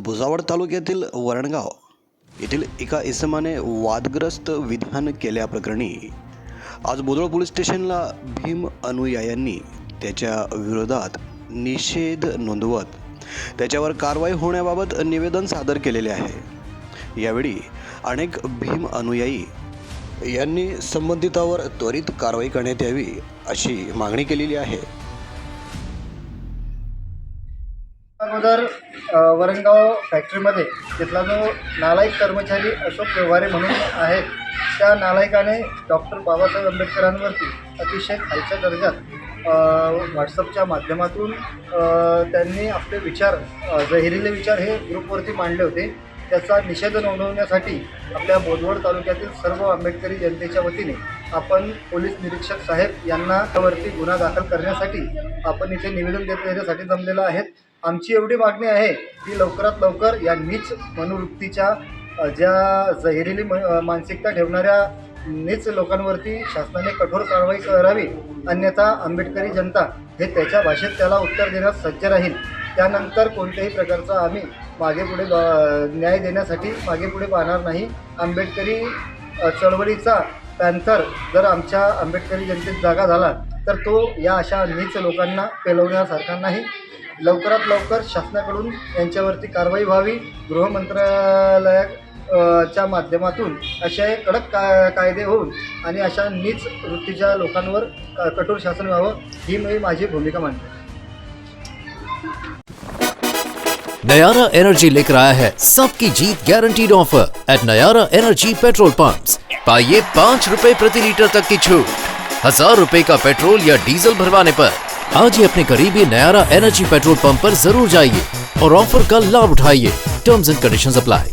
भुसावळ तालुक्यातील वरणगाव येथील एका इसमाने वादग्रस्त विधान केल्याप्रकरणी आज बोदळ पोलीस स्टेशनला भीम अनुयायांनी त्याच्या विरोधात निषेध नोंदवत त्याच्यावर कारवाई होण्याबाबत निवेदन सादर केलेले आहे। यावेळी अनेक भीम अनुयायी यांनी संबंधितावर त्वरित कारवाई करण्यात यावी अशी मागणी केलेली आहे। अगोदर वरणगाव फॅक्टरीमध्ये तिथला जो नालायक कर्मचारी अशोक व्यवहारे म्हणून आहेत, त्या नालायकाने डॉक्टर बाबासाहेब आंबेडकरांवरती अतिशय खालच्या दर्जात व्हॉट्सअपच्या माध्यमातून त्यांनी आपले विचार, जहिरीले विचार हे ग्रुपवरती मांडले होते। त्याचा निषेध नोंदवण्यासाठी आपल्या बोदवड तालुक्यातील सर्व आंबेडकरी जनतेच्या वतीने आपण पोलीस निरीक्षक साहेब यांना त्यावरती गुन्हा दाखल करण्यासाठी आपण इथे निवेदन देण्यासाठी जमलेलो आहेत। आमची एवढी मागणी आहे की लवकरात लवकर या नीच मनोवृत्तीच्या, ज्या जहिरीली मानसिकता ठेवणाऱ्या नीच लोकांवरती शासनाने कठोर कारवाई करावी, अन्यथा आंबेडकरी जनता हे त्याच्या भाषेत त्याला उत्तर देण्यास सज्ज राहील। त्यानंतर कोणत्याही प्रकारचा आम्ही मागे पुढे न्याय देण्यासाठी मागे पुढे पाहणार नाही। आंबेडकरी चळवळीचा पॅन्थर जर आमच्या आंबेडकरी जनतेत जागा झाला तर तो या अशा नीच लोकांना पेलवण्यासारखा नाही। लवकरात लवकर शासनाकडून यांच्यावरती कारवाई व्हावी। गृहमंत्रालयाच्या माध्यमातून असे कडक कायदे होऊन आणि अशा नीच वृत्तीच्या लोकांवर कठोर शासन व्हावं, ही मी माझी भूमिका मानतो। नयारा एनर्जी लेकर आया है सबकी जीत guaranteed offer at Nayara energy petrol pumps. पाइए 5 रुपए प्रति लीटर तक की छूट 1000 रुपए का पेट्रोल या डीजल भरवाने पर। आज ही अपने करीबी नयारा एनर्जी पेट्रोल पंप पर जरूर जाइए और ऑफर का लाभ उठाइए। Terms end conditions apply.